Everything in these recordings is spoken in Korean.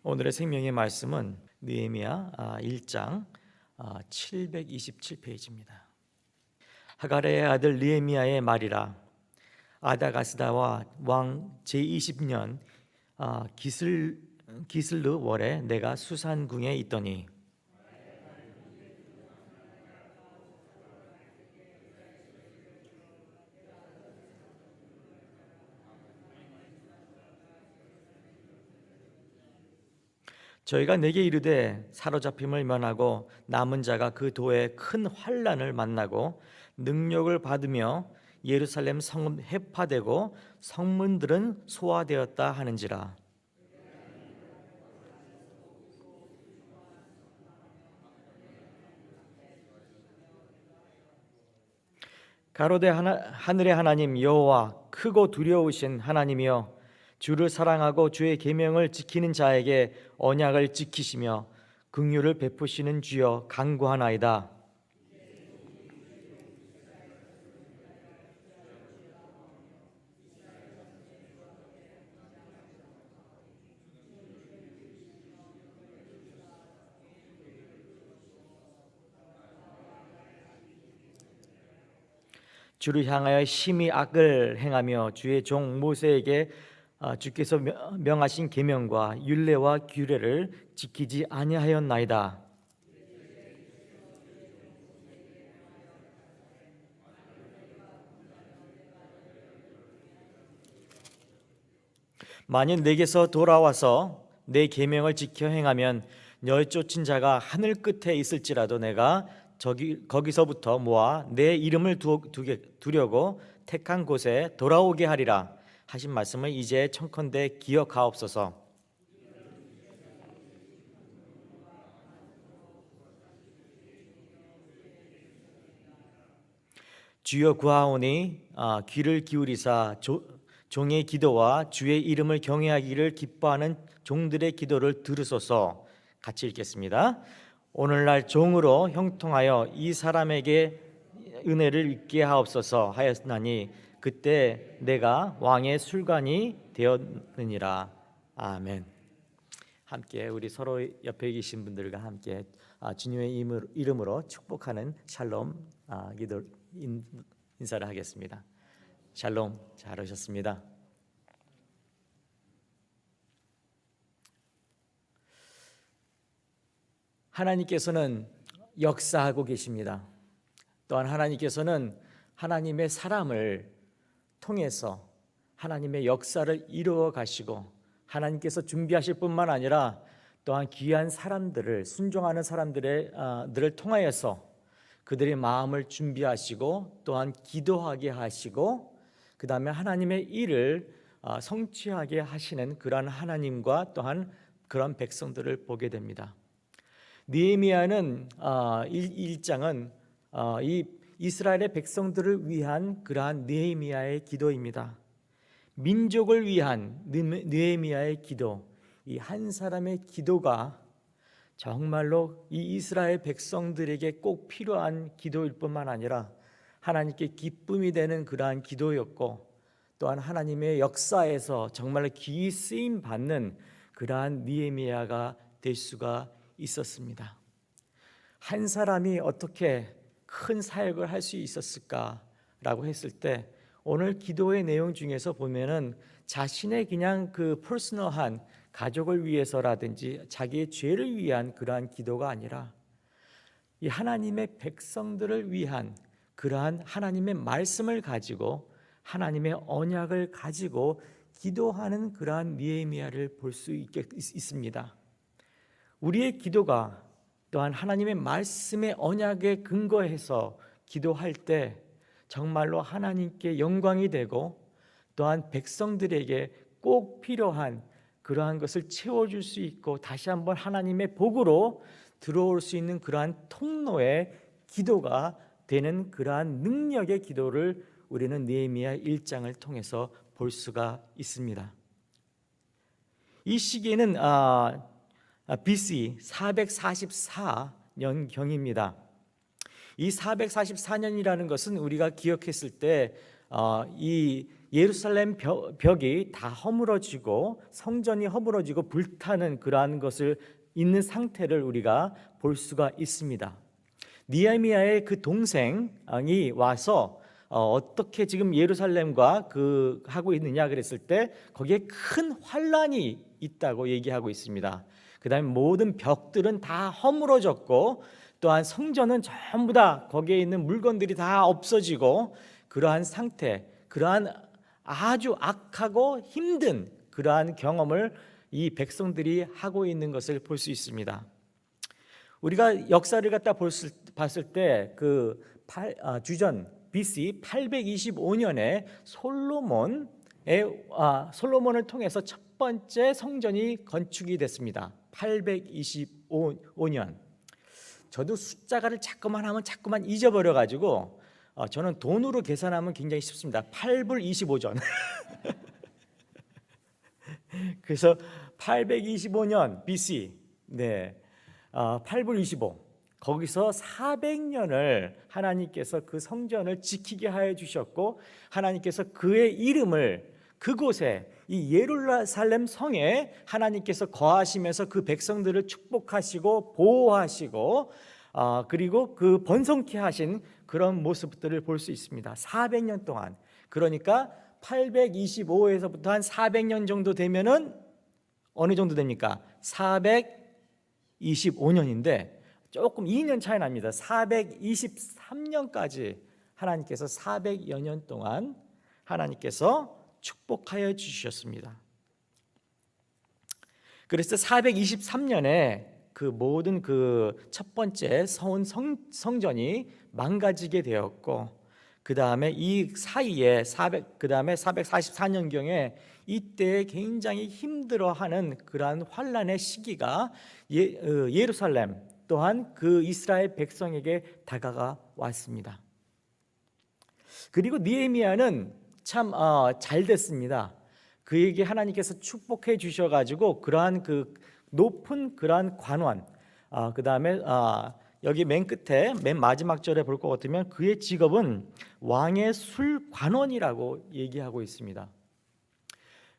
오늘의 생명의 말씀은 느헤미야 1장 727페이지입니다. 하가랴의 아들 느헤미야의 말이라. 아다가스다와 왕 제20년 기슬르 월에 내가 수산궁에 있더니 저희가 내게 이르되 사로잡힘을 면하고 남은 자가 그 도에 큰 환난을 만나고 능력을 받으며 예루살렘 성은 해파되고 성문들은 소화되었다 하는지라. 가로되 하늘의 하나님 여호와 크고 두려우신 하나님이여, 주를 사랑하고 주의 계명을 지키는 자에게 언약을 지키시며 긍휼을 베푸시는 주여 간구하나이다. 주를 향하여 심히 악을 행하며 주의 종 모세에게 주께서 명하신 계명과 율례와 규례를 지키지 아니하였나이다. 만일 내게서 돌아와서 내 계명을 지켜 행하면 너희 쫓은 자가 하늘 끝에 있을지라도 내가 거기서부터 모아 내 이름을 두려고 택한 곳에 돌아오게 하리라 하신 말씀을 이제 청컨대 기억하옵소서. 주여 구하오니 귀를 기울이사 종의 기도와 주의 이름을 경외하기를 기뻐하는 종들의 기도를 들으소서. 같이 읽겠습니다. 오늘날 종으로 형통하여 이 사람에게 은혜를 입게 하옵소서 하였나니 그때 내가 왕의 술관이 되었느니라. 아멘. 함께 우리 서로 옆에 계신 분들과 함께 주님의 이름으로 축복하는 샬롬 기도 인사를 하겠습니다. 샬롬, 잘 오셨습니다. 하나님께서는 역사하고 계십니다. 또한 하나님께서는 하나님의 사람을 통해서 하나님의 역사를 이루어 가시고 하나님께서 준비하실 뿐만 아니라 또한 귀한 사람들을 순종하는 사람들을 통하여서 그들의 마음을 준비하시고 또한 기도하게 하시고 그 다음에 하나님의 일을 성취하게 하시는 그러한 하나님과 또한 그런 백성들을 보게 됩니다. 느헤미야는 1장은 이 이스라엘의 백성들을 위한 그러한 느헤미야의 기도입니다. 민족을 위한 느헤미야의 기도, 이 한 사람의 기도가 정말로 이 이스라엘 백성들에게 꼭 필요한 기도일 뿐만 아니라 하나님께 기쁨이 되는 그러한 기도였고 또한 하나님의 역사에서 정말로 귀히 쓰임 받는 그러한 느헤미야가 될 수가 있었습니다. 한 사람이 어떻게 큰 사역을 할 수 있었을까라고 했을 때 오늘 기도의 내용 중에서 보면은 자신의 그냥 그 퍼스널한 가족을 위해서라든지 자기의 죄를 위한 그러한 기도가 아니라 이 하나님의 백성들을 위한 그러한 하나님의 말씀을 가지고 하나님의 언약을 가지고 기도하는 그러한 느헤미야를 볼 수 있습니다. 우리의 기도가 또한 하나님의 말씀의 언약에 근거해서 기도할 때 정말로 하나님께 영광이 되고 또한 백성들에게 꼭 필요한 그러한 것을 채워줄 수 있고 다시 한번 하나님의 복으로 들어올 수 있는 그러한 통로의 기도가 되는 그러한 능력의 기도를 우리는 느헤미야 1장을 통해서 볼 수가 있습니다. 이 시기에는 BC 444년경입니다. 이 444년이라는 것은 우리가 기억했을 때 이 예루살렘 벽이 다 허물어지고 성전이 허물어지고 불타는 그러한 것을 있는 상태를 우리가 볼 수가 있습니다. 느헤미야의 그 동생이 와서 어떻게 지금 예루살렘과 하고 있느냐 그랬을 때 거기에 큰 환란이 있다고 얘기하고 있습니다. 그다음에 모든 벽들은 다 허물어졌고 또한 성전은 전부 다 거기에 있는 물건들이 다 없어지고 그러한 상태, 그러한 아주 악하고 힘든 그러한 경험을 이 백성들이 하고 있는 것을 볼 수 있습니다. 우리가 역사를 갖다 봤을 때 주전 BC 825년에 솔로몬을 통해서 첫 번째 성전이 건축이 됐습니다. 825년. 저도 숫자를 자꾸만 하면 자꾸만 잊어버려 가지고 저는 돈으로 계산하면 굉장히 쉽습니다. 8불 25전. 그래서 825년 BC, 8불 25. 거기서 400년을 하나님께서 그 성전을 지키게 하여 주셨고, 하나님께서 그의 이름을 그곳에 이 예루살렘 성에 하나님께서 거하시면서 그 백성들을 축복하시고 보호하시고 그리고 그 번성케 하신 그런 모습들을 볼 수 있습니다. 400년 동안. 그러니까 825에서부터 한 400년 정도 되면은 어느 정도 됩니까? 425년인데 조금 2년 차이 납니다. 423년까지 하나님께서 400여 년 동안 하나님께서 축복하여 주셨습니다. 그래서 423년에 그 모든 첫 번째 성전이 망가지게 되었고, 그 다음에 이 사이에 그 다음에 444년경에 이때 굉장히 힘들어하는 그러한 환란의 시기가 예루살렘 또한 그 이스라엘 백성에게 다가가 왔습니다. 그리고 느헤미야는 참 잘 됐습니다. 그에게 하나님께서 축복해 주셔가지고 그러한 높은 그러한 관원, 그 다음에 여기 맨 끝에 맨 마지막 절에 볼 것 같으면 그의 직업은 왕의 술관원이라고 얘기하고 있습니다.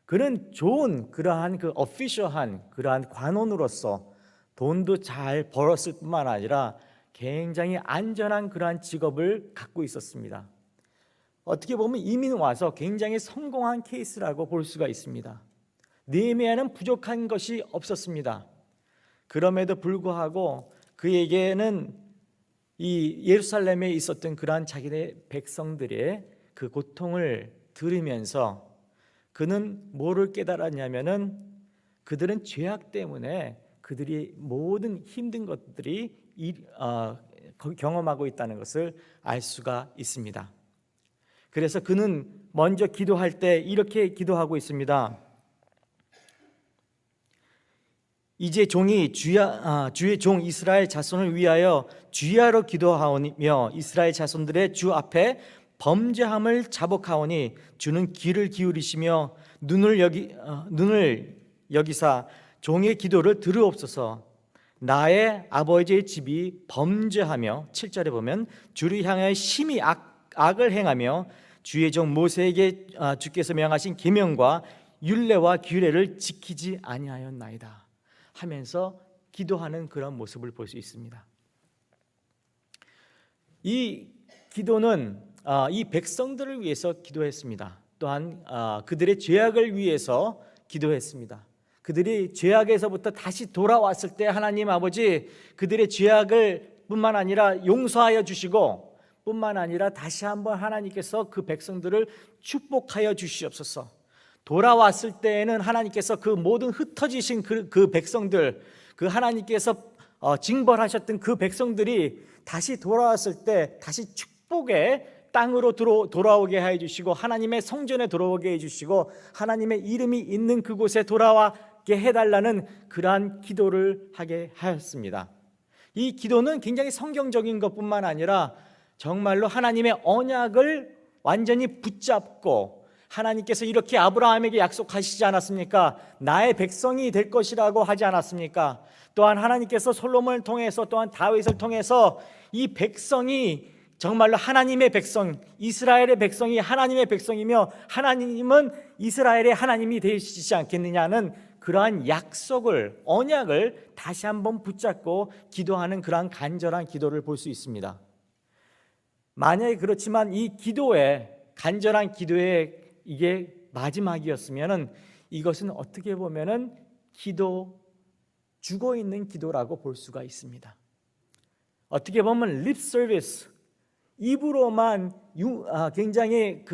그는 좋은 그러한 어피셔한 그러한 관원으로서 돈도 잘 벌었을 뿐만 아니라 굉장히 안전한 그러한 직업을 갖고 있었습니다. 어떻게 보면 이민 와서 굉장히 성공한 케이스라고 볼 수가 있습니다. 느헤미야는 부족한 것이 없었습니다. 그럼에도 불구하고 그에게는 이 예루살렘에 있었던 그러한 자기네 백성들의 그 고통을 들으면서 그는 뭐를 깨달았냐면은 그들은 죄악 때문에 그들이 모든 힘든 것들이 경험하고 있다는 것을 알 수가 있습니다. 그래서 그는 먼저 기도할 때 이렇게 기도하고 있습니다. 이제 종이 주의 종 이스라엘 자손을 위하여 주야로 기도하오며 이스라엘 자손들의 주 앞에 범죄함을 자복하오니 주는 귀를 기울이시며 눈을 여기사 종의 기도를 들으옵소서. 나의 아버지의 집이 범죄하며 7절에 보면 주를 향하여 심히 악을 행하며 주의 종 모세에게 주께서 명하신 계명과 율례와 규례를 지키지 아니하였나이다 하면서 기도하는 그런 모습을 볼 수 있습니다. 이 기도는 이 백성들을 위해서 기도했습니다. 또한 그들의 죄악을 위해서 기도했습니다. 그들이 죄악에서부터 다시 돌아왔을 때 하나님 아버지 그들의 죄악을 뿐만 아니라 용서하여 주시고 뿐만 아니라 다시 한번 하나님께서 그 백성들을 축복하여 주시옵소서. 돌아왔을 때에는 하나님께서 그 모든 흩어지신 그 백성들, 그 하나님께서 징벌하셨던 그 백성들이 다시 돌아왔을 때 다시 축복의 땅으로 돌아오게 해 주시고 하나님의 성전에 돌아오게 해 주시고 하나님의 이름이 있는 그곳에 돌아와게 해달라는 그러한 기도를 하게 하였습니다. 이 기도는 굉장히 성경적인 것뿐만 아니라 정말로 하나님의 언약을 완전히 붙잡고 하나님께서 이렇게 아브라함에게 약속하시지 않았습니까? 나의 백성이 될 것이라고 하지 않았습니까? 또한 하나님께서 솔로몬을 통해서 또한 다윗을 통해서 이 백성이 정말로 하나님의 백성, 이스라엘의 백성이 하나님의 백성이며 하나님은 이스라엘의 하나님이 되시지 않겠느냐는 그러한 약속을, 언약을 다시 한번 붙잡고 기도하는 그러한 간절한 기도를 볼 수 있습니다. 만약에 그렇지만 이 기도의, 간절한 기도의 이게 마지막이었으면은 이것은 어떻게 보면은 죽어 있는 기도라고 볼 수가 있습니다. 어떻게 보면 립 서비스, 입으로만 굉장히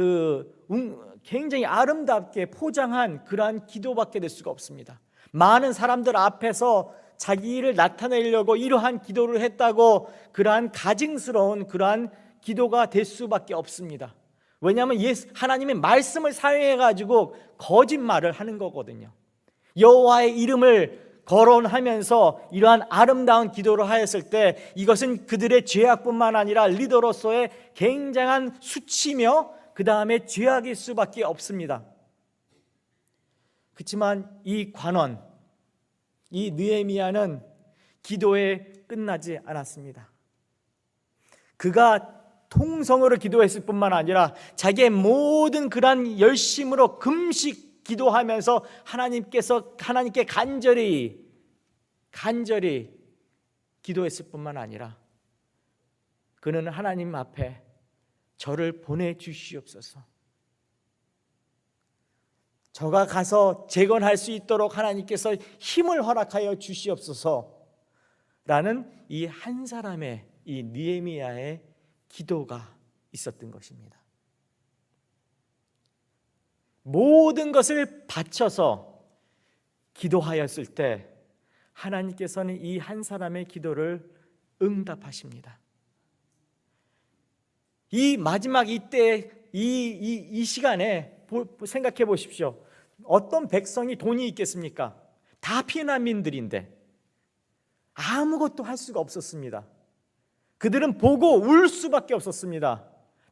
굉장히 아름답게 포장한 그러한 기도밖에 될 수가 없습니다. 많은 사람들 앞에서 자기를 나타내려고 이러한 기도를 했다고 그러한 가증스러운 그러한 기도가 될 수밖에 없습니다. 왜냐하면 하나님의 말씀을 사용해 가지고 거짓말을 하는 거거든요. 여호와의 이름을 거론하면서 이러한 아름다운 기도를 하였을 때 이것은 그들의 죄악뿐만 아니라 리더로서의 굉장한 수치며 그 다음에 죄악일 수밖에 없습니다. 그렇지만 이 관원, 이 느헤미야는 기도에 끝나지 않았습니다. 그가 통성으로 기도했을 뿐만 아니라 자기의 모든 그러한 열심으로 금식 기도하면서 하나님께 간절히 기도했을 뿐만 아니라 그는 하나님 앞에 저를 보내주시옵소서, 저가 가서 재건할 수 있도록 하나님께서 힘을 허락하여 주시옵소서 라는 이 한 사람의, 이 느헤미야의 기도가 있었던 것입니다. 모든 것을 바쳐서 기도하였을 때 하나님께서는 이 한 사람의 기도를 응답하십니다. 이 마지막 이때 이 시간에 생각해 보십시오. 어떤 백성이 돈이 있겠습니까? 다 피난민들인데 아무것도 할 수가 없었습니다. 그들은 보고 울 수밖에 없었습니다.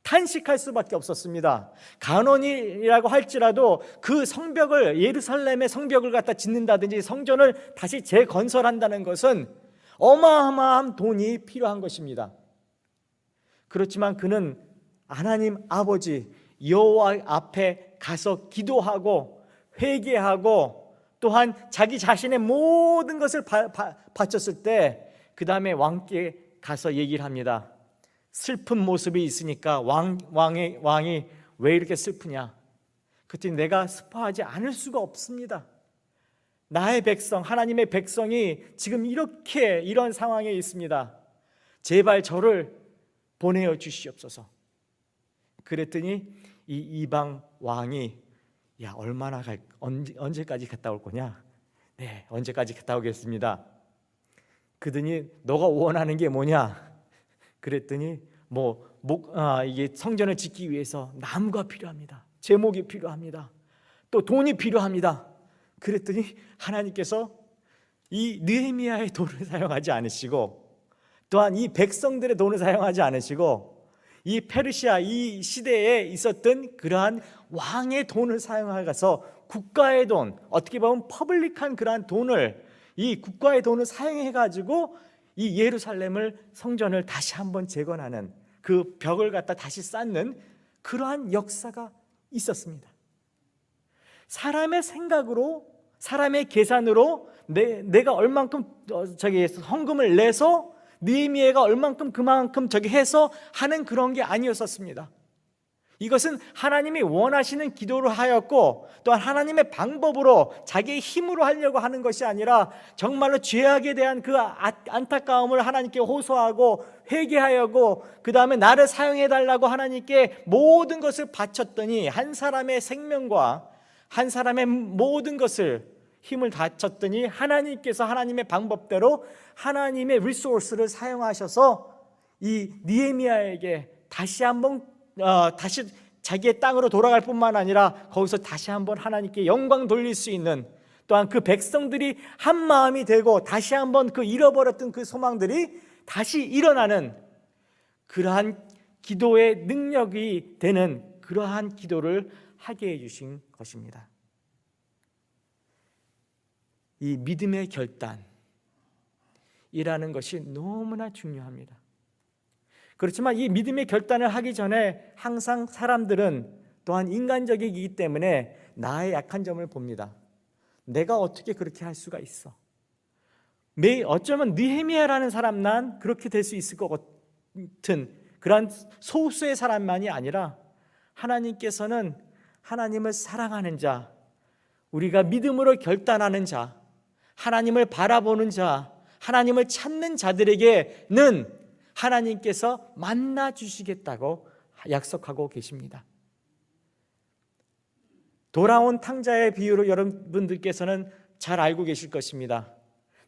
탄식할 수밖에 없었습니다. 간원이라고 할지라도 그 성벽을, 예루살렘의 성벽을 갖다 짓는다든지 성전을 다시 재건설한다는 것은 어마어마한 돈이 필요한 것입니다. 그렇지만 그는 하나님 아버지 여호와 앞에 가서 기도하고 회개하고 또한 자기 자신의 모든 것을 바쳤을 때 그 다음에 왕께 가서 얘기를 합니다. 슬픈 모습이 있으니까 왕이 왜 이렇게 슬프냐? 그랬더니 내가 슬퍼하지 않을 수가 없습니다. 나의 백성, 하나님의 백성이 지금 이런 상황에 있습니다. 제발 저를 보내어 주시옵소서. 그랬더니 이 이방 왕이 언제까지 갔다 올 거냐? 네, 언제까지 갔다 오겠습니다. 그러더니 너가 원하는 게 뭐냐? 그랬더니 이게 성전을 짓기 위해서 나무가 필요합니다. 제목이 필요합니다. 또 돈이 필요합니다. 그랬더니 하나님께서 이 느헤미야의 돈을 사용하지 않으시고 또한 이 백성들의 돈을 사용하지 않으시고 이 페르시아 이 시대에 있었던 그러한 왕의 돈을 사용하여서 국가의 돈, 어떻게 보면 퍼블릭한 그러한 돈을, 이 국가의 돈을 사용해 가지고 이 예루살렘을, 성전을 다시 한번 재건하는, 그 벽을 갖다 다시 쌓는 그러한 역사가 있었습니다. 사람의 생각으로, 사람의 계산으로 내가 얼만큼 헌금을 내서 느헤미야가 얼만큼 그만큼 해서 하는 그런 게 아니었었습니다. 이것은 하나님이 원하시는 기도를 하였고 또한 하나님의 방법으로 자기의 힘으로 하려고 하는 것이 아니라 정말로 죄악에 대한 그 안타까움을 하나님께 호소하고 회개하려고, 그 다음에 나를 사용해 달라고 하나님께 모든 것을 바쳤더니 한 사람의 생명과 한 사람의 모든 것을 힘을 바쳤더니 하나님께서 하나님의 방법대로 하나님의 리소스를 사용하셔서 이 느헤미야에게 다시 자기의 땅으로 돌아갈 뿐만 아니라 거기서 다시 한번 하나님께 영광 돌릴 수 있는, 또한 그 백성들이 한 마음이 되고 다시 한번 그 잃어버렸던 그 소망들이 다시 일어나는 그러한 기도의 능력이 되는 그러한 기도를 하게 해주신 것입니다. 이 믿음의 결단이라는 것이 너무나 중요합니다. 그렇지만 이 믿음의 결단을 하기 전에 항상 사람들은 또한 인간적이기 때문에 나의 약한 점을 봅니다. 내가 어떻게 그렇게 할 수가 있어? 어쩌면 느헤미야라는 사람만 그렇게 될 수 있을 것 같은 그러한 소수의 사람만이 아니라 하나님께서는 하나님을 사랑하는 자, 우리가 믿음으로 결단하는 자, 하나님을 바라보는 자, 하나님을 찾는 자들에게는 하나님께서 만나 주시겠다고 약속하고 계십니다. 돌아온 탕자의 비유로 여러분들께서는 잘 알고 계실 것입니다.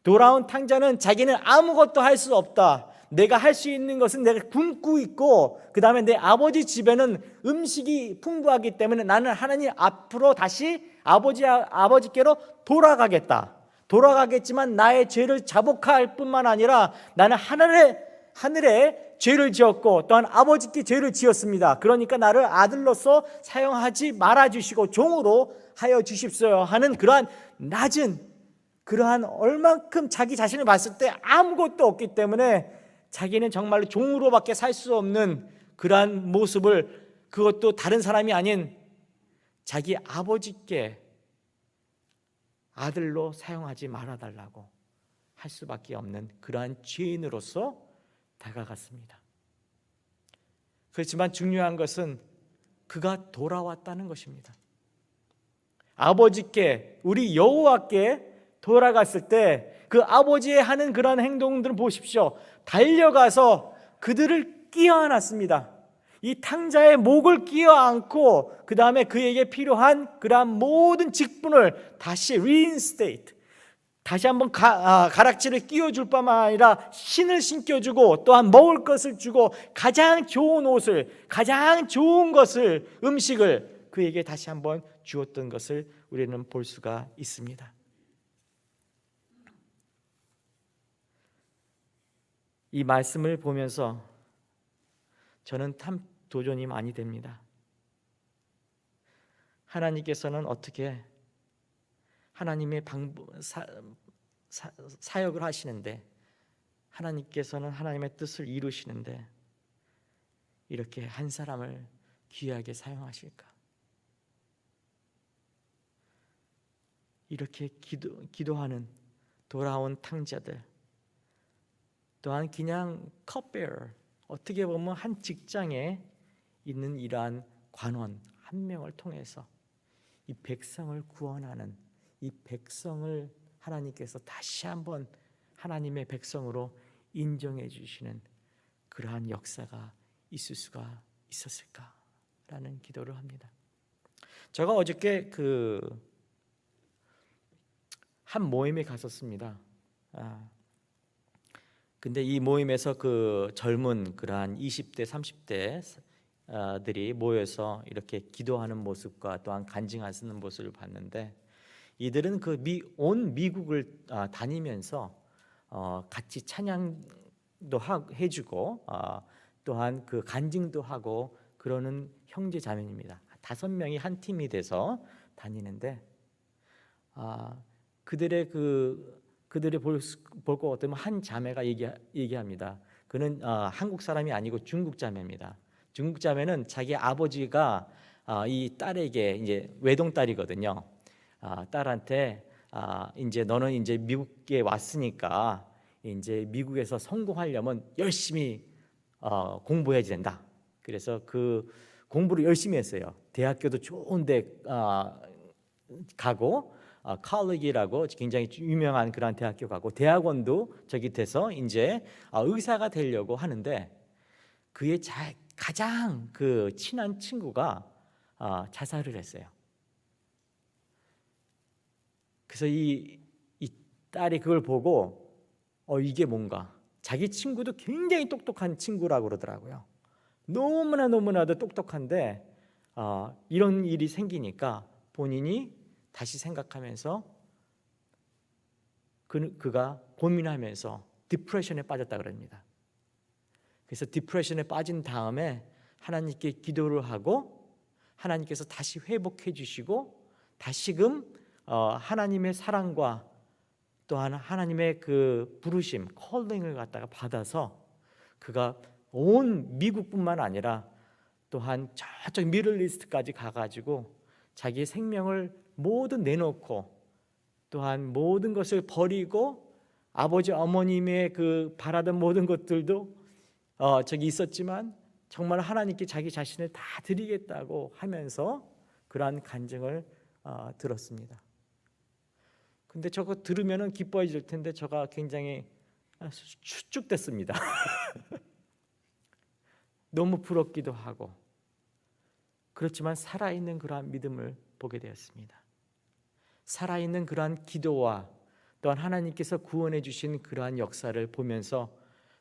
돌아온 탕자는 자기는 아무것도 할 수 없다. 내가 할 수 있는 것은 내가 굶고 있고, 그 다음에 내 아버지 집에는 음식이 풍부하기 때문에 나는 하나님 앞으로 다시 아버지께로 돌아가겠지만 나의 죄를 자복할 뿐만 아니라 나는 하늘에 죄를 지었고 또한 아버지께 죄를 지었습니다. 그러니까 나를 아들로서 사용하지 말아주시고 종으로 하여 주십시오 하는 그러한 낮은, 그러한 얼만큼 자기 자신을 봤을 때 아무것도 없기 때문에 자기는 정말로 종으로밖에 살 수 없는 그러한 모습을, 그것도 다른 사람이 아닌 자기 아버지께 아들로 사용하지 말아달라고 할 수밖에 없는 그러한 죄인으로서 다가갔습니다. 그렇지만 중요한 것은 그가 돌아왔다는 것입니다. 아버지께, 우리 여호와께 돌아갔을 때 그 아버지의 하는 그러한 행동들을 보십시오. 달려가서 그들을 끼어안았습니다. 이 탕자의 목을 끼어안고 그 다음에 그에게 필요한 그러한 모든 직분을 다시 reinstate, 다시 한번 가락지를 끼워줄 뿐만 아니라 신을 신겨주고 또한 먹을 것을 주고 가장 좋은 옷을, 가장 좋은 것을, 음식을 그에게 다시 한번 주었던 것을 우리는 볼 수가 있습니다. 이 말씀을 보면서 저는 참 도전이 많이 됩니다. 하나님께서는 어떻게 하나님의 사역을 하시는데, 하나님께서는 하나님의 뜻을 이루시는데 이렇게 한 사람을 귀하게 사용하실까? 이렇게 기도하는 돌아온 탕자들, 또한 그냥 컵베어, 어떻게 보면 한 직장에 있는 이러한 관원 한 명을 통해서 이 백성을 구원하는, 이 백성을 하나님께서 다시 한번 하나님의 백성으로 인정해 주시는 그러한 역사가 있을 수가 있었을까라는 기도를 합니다. 제가 어저께 한 모임에 갔었습니다. 근데 이 모임에서 그 젊은 그러한 20대, 30대들이 모여서 이렇게 기도하는 모습과 또한 간증하시는 모습을 봤는데, 이들은 온 미국을 다니면서 같이 찬양도 해주고 또한 그 간증도 하고 그러는 형제 자매입니다. 5명이 한 팀이 돼서 다니는데, 그들이 볼 것 같으면 한 자매가 얘기합니다. 그는 한국 사람이 아니고 중국 자매입니다. 중국 자매는 자기 아버지가 이 딸에게, 이제 외동딸이거든요. 딸한테 이제 너는 이제 미국에 왔으니까 이제 미국에서 성공하려면 열심히 공부해야 된다. 그래서 그 공부를 열심히 했어요. 대학교도 좋은데 가고, 칼리지라고 굉장히 유명한 그런 대학교 가고, 대학원도 저기 돼서 이제 의사가 되려고 하는데, 그의 가장 그 친한 친구가 자살을 했어요. 그래서 이 딸이 그걸 보고 이게 뭔가, 자기 친구도 굉장히 똑똑한 친구라고 그러더라고요. 너무나도 똑똑한데 이런 일이 생기니까 본인이 다시 생각하면서 그가 고민하면서 디프레션에 빠졌다 그럽니다. 그래서 디프레션에 빠진 다음에 하나님께 기도를 하고 하나님께서 다시 회복해 주시고 다시금 하나님의 사랑과 또한 하나님의 그 부르심, 컬링을 갖다가 받아서 그가 온 미국뿐만 아니라 또한 저쪽 미들리스트까지 가가지고 자기의 생명을 모두 내놓고 또한 모든 것을 버리고 아버지 어머님의 그 바라던 모든 것들도 저기 있었지만 정말 하나님께 자기 자신을 다 드리겠다고 하면서 그러한 간증을 들었습니다. 근데 저거 들으면 기뻐해질 텐데 저가 굉장히 수축됐습니다. 너무 부럽기도 하고 그렇지만 살아있는 그러한 믿음을 보게 되었습니다. 살아있는 그러한 기도와 또한 하나님께서 구원해 주신 그러한 역사를 보면서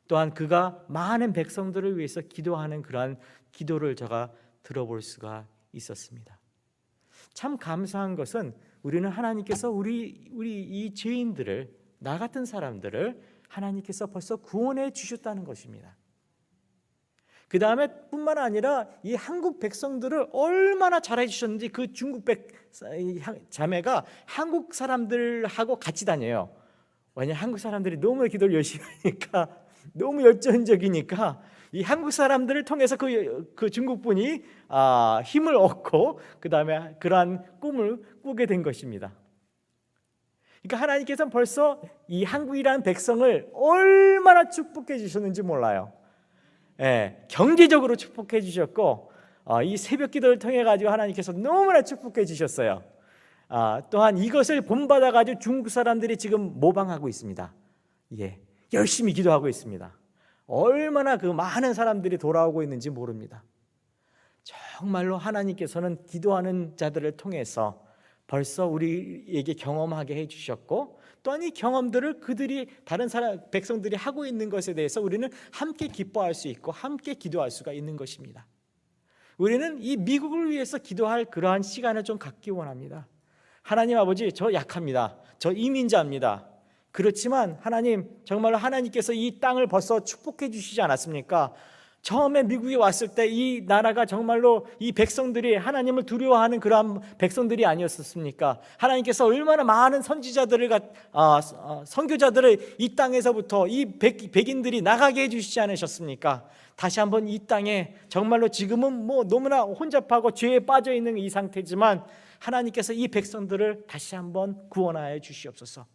또한 그가 많은 백성들을 위해서 기도하는 그러한 기도를 제가 들어볼 수가 있었습니다. 참 감사한 것은 우리는 하나님께서 우리 이 죄인들을, 나 같은 사람들을 하나님께서 벌써 구원해 주셨다는 것입니다. 그 다음에 뿐만 아니라 이 한국 백성들을 얼마나 잘해 주셨는지 그 중국 자매가 한국 사람들하고 같이 다녀요. 왜냐하면 한국 사람들이 너무 기도를 열심히 하니까, 너무 열정적이니까 이 한국 사람들을 통해서 그 중국 분이 힘을 얻고 그 다음에 그러한 꿈을 꾸게 된 것입니다. 그러니까 하나님께서는 벌써 이 한국이라는 백성을 얼마나 축복해 주셨는지 몰라요. 경제적으로 축복해 주셨고 이 새벽 기도를 통해 가지고 하나님께서 너무나 축복해 주셨어요. 또한 이것을 본받아 가지고 중국 사람들이 지금 모방하고 있습니다. 열심히 기도하고 있습니다. 얼마나 그 많은 사람들이 돌아오고 있는지 모릅니다. 정말로 하나님께서는 기도하는 자들을 통해서 벌써 우리에게 경험하게 해주셨고 또한 이 경험들을 그들이 다른 백성들이 하고 있는 것에 대해서 우리는 함께 기뻐할 수 있고 함께 기도할 수가 있는 것입니다. 우리는 이 미국을 위해서 기도할 그러한 시간을 좀 갖기 원합니다. 하나님 아버지, 저 약합니다. 저 이민자입니다. 그렇지만 하나님, 정말로 하나님께서 이 땅을 벌써 축복해 주시지 않았습니까? 처음에 미국에 왔을 때 이 나라가 정말로 이 백성들이 하나님을 두려워하는 그러한 백성들이 아니었습니까? 하나님께서 얼마나 많은 선지자들을 선교자들을 이 땅에서부터 이 백인들이 나가게 해주시지 않으셨습니까? 다시 한번 이 땅에 정말로 지금은 너무나 혼잡하고 죄에 빠져 있는 이 상태지만 하나님께서 이 백성들을 다시 한번 구원하여 주시옵소서.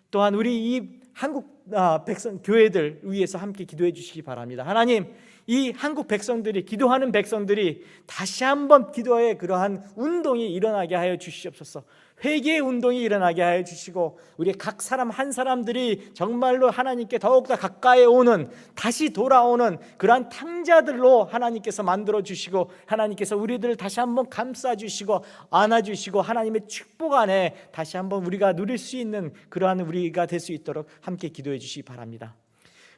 또한 우리 이 한국 백성 교회들 위해서 함께 기도해 주시기 바랍니다. 하나님, 이 한국 백성들이, 기도하는 백성들이 다시 한번 기도의 그러한 운동이 일어나게 하여 주시옵소서. 회개의 운동이 일어나게 하여 주시고 우리 각 사람 한 사람들이 정말로 하나님께 더욱더 가까이 오는, 다시 돌아오는 그러한 탕자들로 하나님께서 만들어 주시고 하나님께서 우리들을 다시 한번 감싸 주시고 안아 주시고 하나님의 축복 안에 다시 한번 우리가 누릴 수 있는 그러한 우리가 될 수 있도록 함께 기도해 주시기 바랍니다.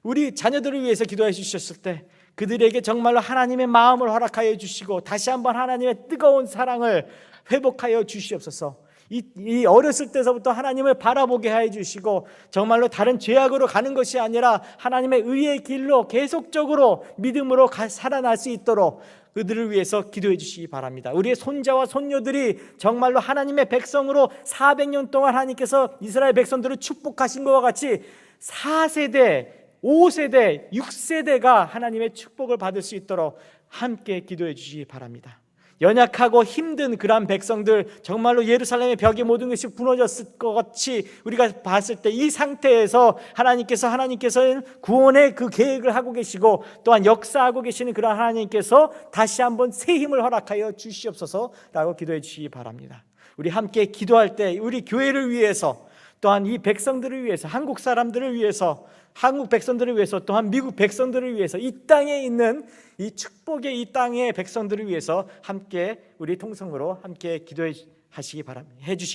우리 자녀들을 위해서 기도해 주셨을 때 그들에게 정말로 하나님의 마음을 허락하여 주시고 다시 한번 하나님의 뜨거운 사랑을 회복하여 주시옵소서. 이 어렸을 때서부터 하나님을 바라보게 해 주시고 정말로 다른 죄악으로 가는 것이 아니라 하나님의 의의 길로 계속적으로 믿음으로 살아날 수 있도록 그들을 위해서 기도해 주시기 바랍니다. 우리의 손자와 손녀들이 정말로 하나님의 백성으로 400년 동안 하나님께서 이스라엘 백성들을 축복하신 것과 같이 4세대, 5세대, 6세대가 하나님의 축복을 받을 수 있도록 함께 기도해 주시기 바랍니다. 연약하고 힘든 그러한 백성들, 정말로 예루살렘의 벽에 모든 것이 무너졌을 것 같이 우리가 봤을 때 이 상태에서 하나님께서는 구원의 그 계획을 하고 계시고 또한 역사하고 계시는 그러한 하나님께서 다시 한번 새 힘을 허락하여 주시옵소서라고 기도해 주시기 바랍니다. 우리 함께 기도할 때 우리 교회를 위해서 또한 이 백성들을 위해서, 한국 사람들을 위해서, 한국 백성들을 위해서, 또한 미국 백성들을 위해서, 이 땅에 있는 이 축복의 이 땅의 백성들을 위해서 함께 우리 통성으로 함께 기도해 주시기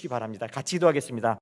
바랍니다. 같이 기도하겠습니다.